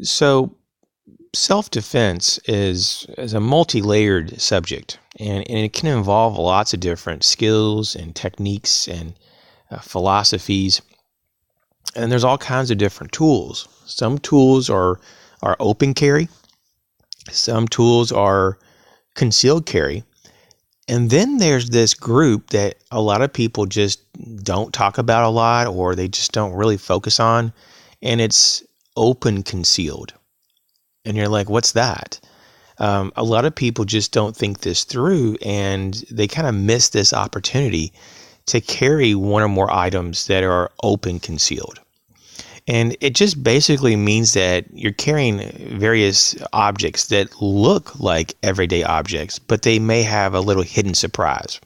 So, self-defense is a multi-layered subject, and it can involve lots of different skills and techniques and philosophies. And there's all kinds of different tools. Some tools are open carry. Some tools are concealed carry. And then there's this group that a lot of people just don't talk about a lot, or they just don't really focus on, and it's open concealed. And you're like, what's that? A lot of people just don't think this through, and they kind of miss this opportunity to carry one or more items that are open concealed. And it just basically means that you're carrying various objects that look like everyday objects, but they may have a little hidden surprise.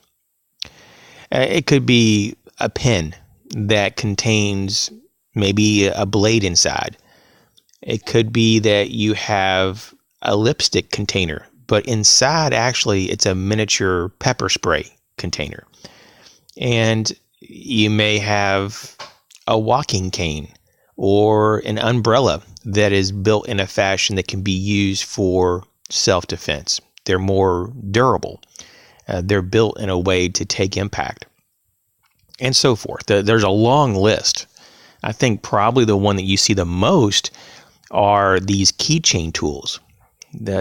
It could be a pen that contains maybe a blade inside. It could be that you have a lipstick container, but inside actually it's a miniature pepper spray container. And you may have a walking cane or an umbrella that is built in a fashion that can be used for self-defense. They're more durable. They're built in a way to take impact, and so forth. There's a long list. I think probably the one that you see the most are these keychain tools.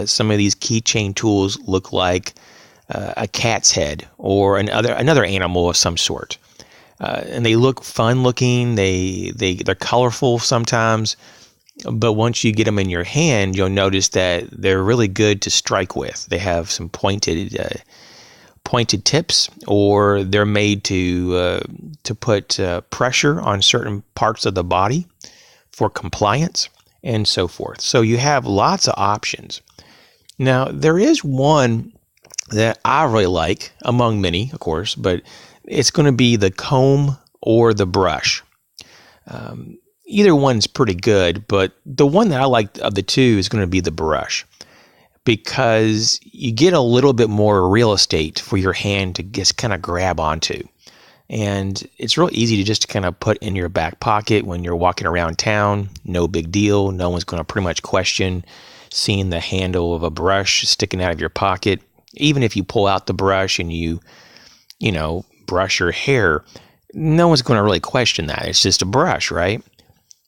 Some of these keychain tools look like a cat's head or another animal of some sort. And they look fun looking. They're colorful sometimes, but once you get them in your hand, you'll notice that they're really good to strike with. They have some pointed tips, or they're made to put pressure on certain parts of the body for compliance, and so forth. So you have lots of options. Now, there is one that I really like, among many, of course, but it's going to be the comb or the brush. Either one's pretty good, but the one that I like of the two is going to be the brush, because you get a little bit more real estate for your hand to just kind of grab onto. And it's real easy to just kind of put in your back pocket when you're walking around town. No big deal. No one's going to pretty much question seeing the handle of a brush sticking out of your pocket. Even if you pull out the brush and you brush your hair, no one's going to really question that. It's just a brush, right?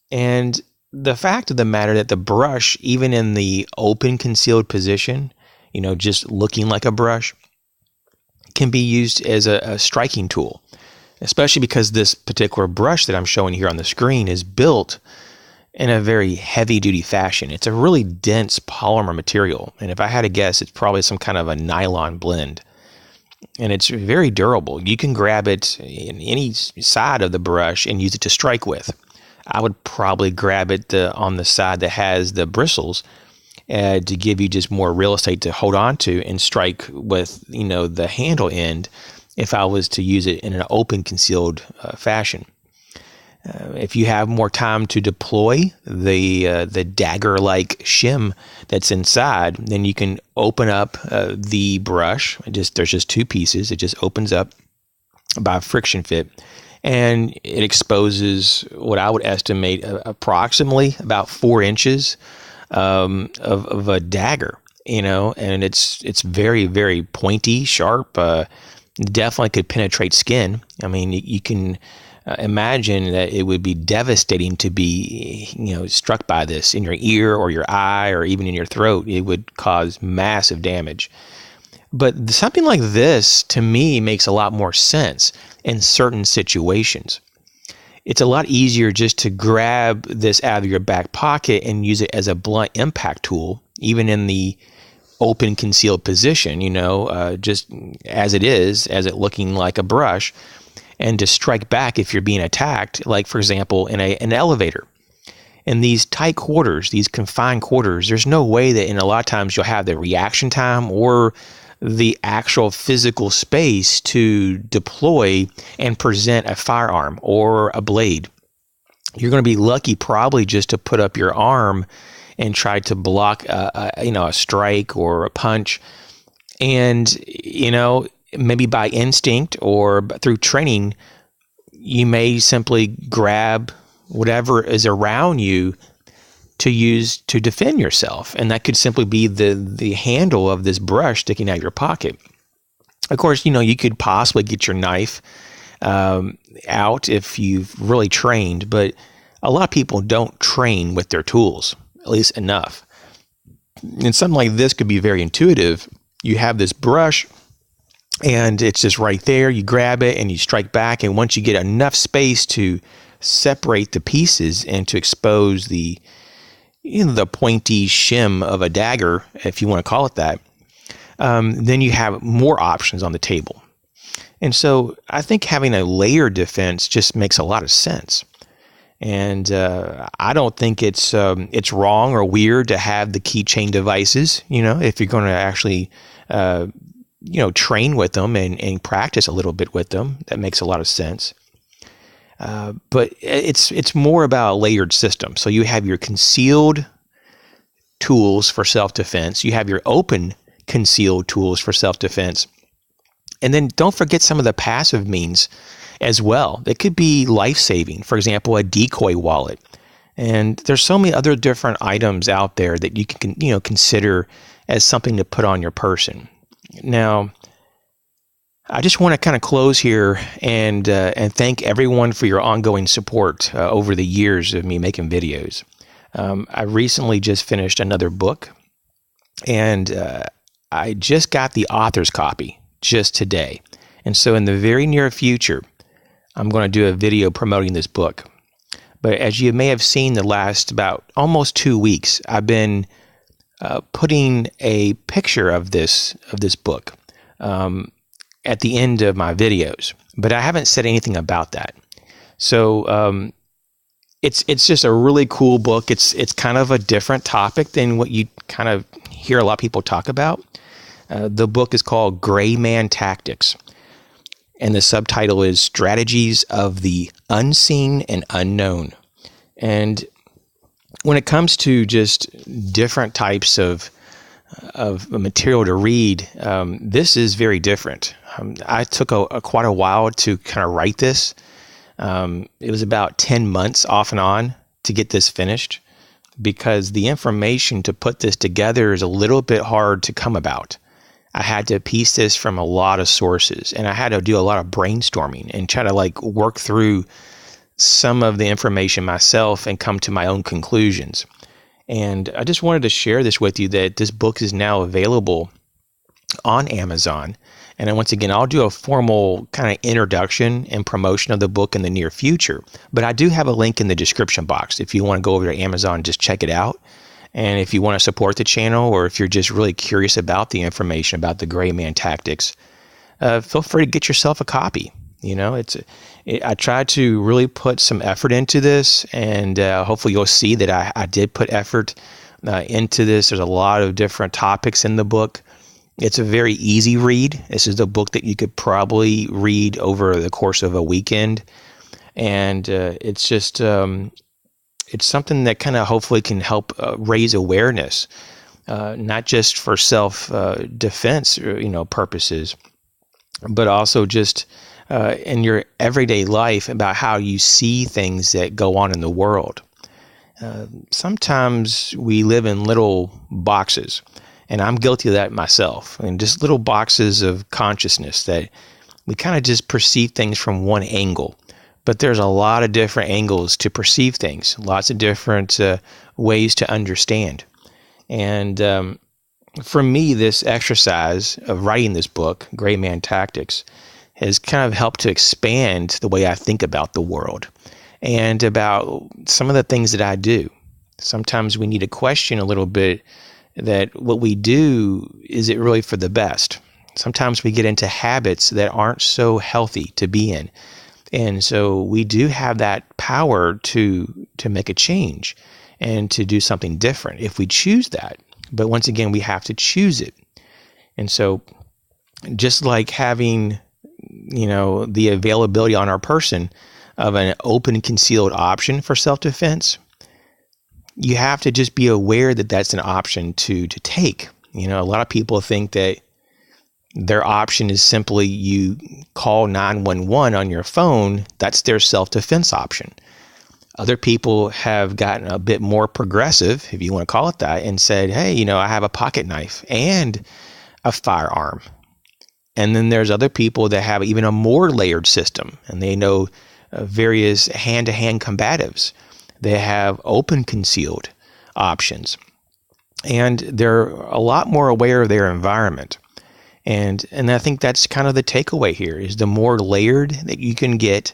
And the fact of the matter that the brush, even in the open concealed position, just looking like a brush, can be used as a striking tool, especially because this particular brush that I'm showing here on the screen is built in a very heavy-duty fashion. It's a really dense polymer material, and if I had to guess, it's probably some kind of a nylon blend. And it's very durable. You can grab it in any side of the brush and use it to strike with. I would probably grab it on the side that has the bristles to give you just more real estate to hold on to and strike with, the handle end if I was to use it in an open concealed fashion. If you have more time to deploy the dagger-like shim that's inside, then you can open up the brush. There's just two pieces. It just opens up by friction fit, and it exposes what I would estimate approximately about 4 inches of a dagger. And it's very, very pointy, sharp. Definitely could penetrate skin. I mean, you can imagine that it would be devastating to be, struck by this in your ear or your eye or even in your throat. It would cause massive damage. But something like this, to me, makes a lot more sense in certain situations. It's a lot easier just to grab this out of your back pocket and use it as a blunt impact tool, even in the open concealed position, just as it looking like a brush, and to strike back if you're being attacked, like, for example, in an elevator. In these tight quarters, these confined quarters, there's no way that in a lot of times you'll have the reaction time or the actual physical space to deploy and present a firearm or a blade. You're going to be lucky probably just to put up your arm and try to block a strike or a punch. And, maybe by instinct or through training, you may simply grab whatever is around you to use to defend yourself. And that could simply be the handle of this brush sticking out of your pocket. Of course, you could possibly get your knife out if you've really trained, but a lot of people don't train with their tools, at least enough. And something like this could be very intuitive. You have this brush and it's just right there. You grab it and you strike back. And once you get enough space to separate the pieces and to expose the pointy shim of a dagger, if you want to call it that, then you have more options on the table. And so I think having a layered defense just makes a lot of sense. And I don't think it's wrong or weird to have the keychain devices, if you're going to actually, train with them and practice a little bit with them. That makes a lot of sense. But it's more about a layered system. So you have your concealed tools for self-defense. You have your open concealed tools for self-defense. And then don't forget some of the passive means as well. That could be life-saving. For example, a decoy wallet. And there's so many other different items out there that you can consider as something to put on your person. Now, I just want to kind of close here and thank everyone for your ongoing support over the years of me making videos. I recently just finished another book, and I just got the author's copy just today. And so in the very near future, I'm going to do a video promoting this book. But as you may have seen the last about almost 2 weeks, I've been putting a picture of this book at the end of my videos, but I haven't said anything about that. So it's just a really cool book. It's kind of a different topic than what you kind of hear a lot of people talk about. The book is called Gray Man Tactics, and the subtitle is Strategies of the Unseen and Unknown. And when it comes to just different types of material to read, this is very different. I took quite a while to kind of write this. It was about 10 months off and on to get this finished, because the information to put this together is a little bit hard to come about. I had to piece this from a lot of sources, and I had to do a lot of brainstorming and try to work through some of the information myself and come to my own conclusions. And I just wanted to share this with you, that this book is now available on Amazon. And then once again, I'll do a formal kind of introduction and promotion of the book in the near future. But I do have a link in the description box if you want to go over to Amazon and just check it out. And if you want to support the channel, or if you're just really curious about the information about the Gray Man Tactics, feel free to get yourself a copy. I tried to really put some effort into this, and hopefully you'll see that I did put effort into this. There's a lot of different topics in the book. It's a very easy read. This is a book that you could probably read over the course of a weekend. And it's just, it's something that kind of hopefully can help raise awareness, not just for self-defense, purposes, but also just in your everyday life about how you see things that go on in the world. Sometimes we live in little boxes, and I'm guilty of that myself, and just little boxes of consciousness that we kind of just perceive things from one angle. But there's a lot of different angles to perceive things, lots of different ways to understand. And for me, this exercise of writing this book, Gray Man Tactics, has kind of helped to expand the way I think about the world and about some of the things that I do. Sometimes we need to question a little bit that what we do, is it really for the best? Sometimes we get into habits that aren't so healthy to be in. And so we do have that power to make a change and to do something different if we choose that. But once again, we have to choose it. And so just like having, the availability on our person of an open concealed option for self-defense, you have to just be aware that that's an option to take. A lot of people think that their option is simply you call 911 on your phone. That's their self-defense option. Other people have gotten a bit more progressive, if you want to call it that, and said, hey, I have a pocket knife and a firearm. And then there's other people that have even a more layered system, and they know various hand-to-hand combatives. They have open concealed options, and they're a lot more aware of their environment. And I think that's kind of the takeaway here, is the more layered that you can get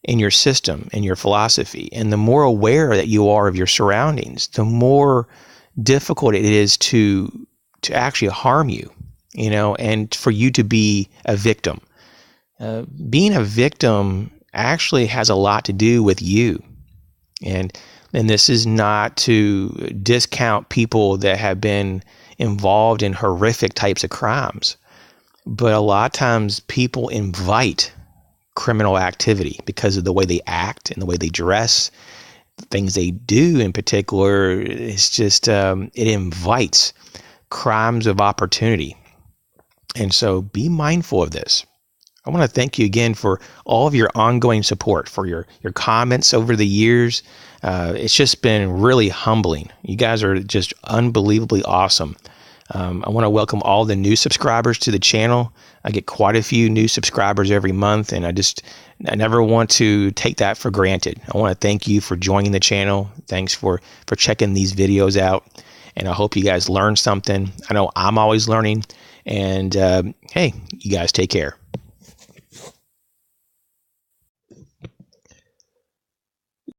in your system and your philosophy, and the more aware that you are of your surroundings, the more difficult it is to actually harm you, and for you to be a victim. Being a victim actually has a lot to do with you. And this is not to discount people that have been involved in horrific types of crimes, but a lot of times people invite criminal activity because of the way they act and the way they dress, the things they do in particular. It's just, it invites crimes of opportunity. And so be mindful of this. I want to thank you again for all of your ongoing support, for your comments over the years. It's just been really humbling. You guys are just unbelievably awesome. I want to welcome all the new subscribers to the channel. I get quite a few new subscribers every month, and I never want to take that for granted. I want to thank you for joining the channel. Thanks for checking these videos out, and I hope you guys learned something. I know I'm always learning, and hey, you guys take care.